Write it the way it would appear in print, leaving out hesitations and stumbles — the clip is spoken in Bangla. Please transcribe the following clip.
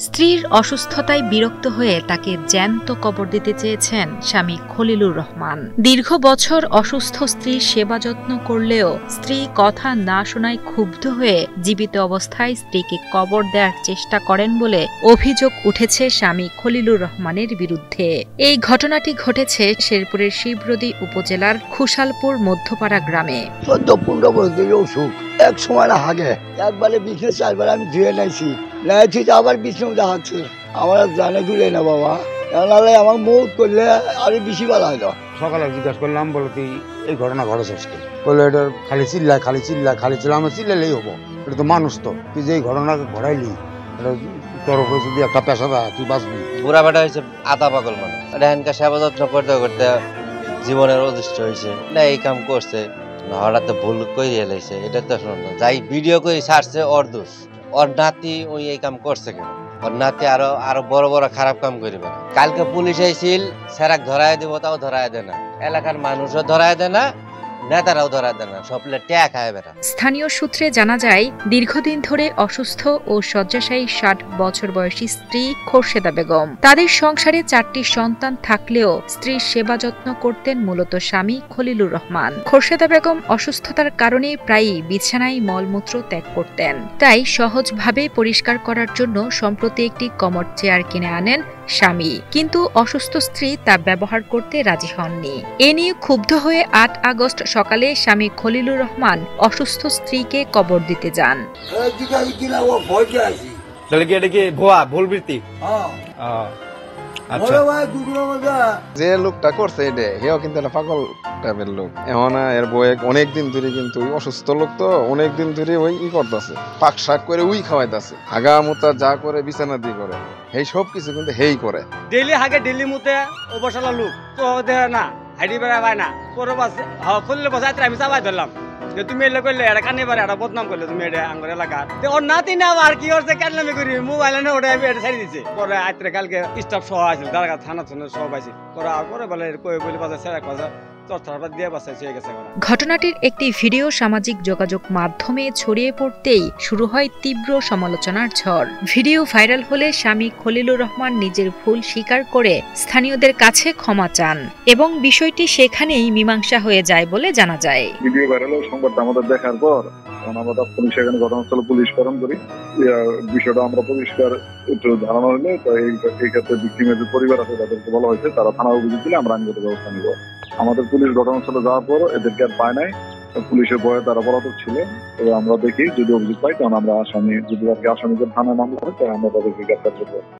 স্ত্রীর অসুস্থতায় বিরক্ত হয়ে তাকে জ্যান্ত কবর দিতে চেয়েছেন স্বামী খলিলুর রহমান। দীর্ঘ বছর অসুস্থ স্ত্রীর সেবা যত্ন করলেও স্ত্রী কথা না শোনায় ক্ষুব্ধ হয়ে জীবিত অবস্থায় স্ত্রীকে কবর দেওয়ার চেষ্টা করেন বলে অভিযোগ উঠেছে স্বামী খলিলুর রহমানের বিরুদ্ধে। এই ঘটনাটি ঘটেছে শেরপুরের শিবরদী উপজেলার খুশালপুর মধ্যপাড়া গ্রামে। 14-15 বছর ধরে অসুখ, এক সময় না হাগে একবারে বিছনে 4 বার আমি ধুয়ে নাইছি আবার বিছনে দেখাচ্ছে। আমার জানে দিলে না বাবা, নাহলে আমার মৌত করলে আরো বেশি ভালো হয়। সকালে জিজ্ঞাসা করলাম, বলো তুই এই ঘটনা ঘটেছে আজকে? বলে এটা খালি চিল্লা আমি চিল্লালেই হবো, এটা তো মানুষ, তো তুই যে এই ঘটনা ঘটাইলি এটা তোর উপরে যদি একটা পেশা দেয় তুই বাঁচবি। বুড়া বেটা হয়েছে আধা পাগল মানুষ, এখানকার সেবা যত্ন করতে করতে জীবনের অদৃষ্ট হয়েছে না, এই কাম করছে হঠাৎ ভুল করে এলাইছে। এটা তো শোন না, যাই ভিডিও করে ছাড়ছে ওর দোষ। ওর নাতি ওই এই কাম করছে কেন? ওর নাতি আরো বড় বড় খারাপ কাম করবে। কালকে পুলিশ আইছিল, সেরাক ধরায় দিব, তাও ধরায় দেয় না। এলাকার মানুষও ধরায় দেয় না, নেতারাও ধরা দেয় না, সবলে ট্যা খায় বেটা। স্থানীয় সূত্রে জানা যায়, দীর্ঘদিন ধরে অসুস্থ ও শয্যাশায়ী 60 বছর বয়সী স্ত্রী খোরশেদা বেগম। তাদের সংসারে 4টি সন্তান থাকলেও স্ত্রীর সেবা যত্ন করতেন মূলত স্বামী খলিলুর রহমান। খোরশেদা বেগম অসুস্থতার কারণে প্রায়ই বিছানায় মলমূত্র ত্যাগ করতেন। তাই সহজভাবে পরিষ্কার করার জন্য সম্প্রতি একটি কমোড চেয়ার কিনে আনেন স্বামী, কিন্তু অসুস্থ স্ত্রী তা ব্যবহার করতে রাজি হননি। এ নিয়ে ক্ষুব্ধ হয়ে 8 আগস্ট সকালে স্বামী খলিলুর রহমান অসুস্থ স্ত্রীকে কবর দিতে যান। যে লোকটা করছে এটা হেও কিন্তু একটা পাগল টাইপের লোক। এখন এর বয়ে অনেকদিন ধরে কিন্তু অসুস্থ লোক, তো অনেকদিন ধরে ওই করতেছে, পাক শাক করে উই খাওয়াইতেছে, হাগা মুতা যা করে বিছানা দিয়ে করে, এই সব কিছু কিন্তু হেই করে। ডেইলি হাগে ডেইলি মুতে অবসলা লোক তো দেয় না, হাইডি বেড়া পায় না, পরে বাসে খুললে বসাইতে আমি চাবাই ধরলাম যে তুমি এলে করলে এটা কানে পারে, এটা বদনাম করলে তুমি এটা আঙ্গুর এলাকার। ওর নাতি না আর কি করছে, কেটলামি করি মোবাইলে না ওটা এটা ছাড়ি দিচ্ছে। পরে আইতে কালকে স্টাফ সহ আসছিল, দাঁড়া থানা সহ পাইছি, পরে বলে কই বলে বাজার সেরা কথা ঘটনাটির একটি ভিডিও সামাজিক যোগাযোগ মাধ্যমে ছড়িয়ে পড়তেই শুরু হয় তীব্র সমালোচনার ঝড়। ভিডিও ভাইরাল হলে স্বামী খলিলুর রহমান নিজের ভুল স্বীকার করে স্থানীয়দের কাছে ক্ষমা চান এবং বিষয়টি সেখানেই মীমাংসা হয়ে যায় বলে জানা যায়। ভিডিও ভাইরাল সংবাদটা আমাদের দেখার পর আমরা সেখানে ঘটনাস্থলে পুলিশ প্রেরণ করি। বিষয়টা আমরা পরিষ্কার একটু ধারণা হলে তো এই ক্ষেত্রে ভিকটিমের যে পরিবার আছে তাদেরকে বলা হয়েছে, তারা থানা অভিযোগ দিলে আমরা আইনগত ব্যবস্থা নিব। আমাদের পুলিশ ঘটনাস্থলে যাওয়ার পর এদেরকে আর পায় নাই, পুলিশের ভয়ে তারা পলাতক ছিল। তবে আমরা দেখি যদি অভিযোগ পাই তখন আমরা আসামিদের থানায় মামলা হয়, তাই আমরা তাদেরকে গ্রেফতার করবো।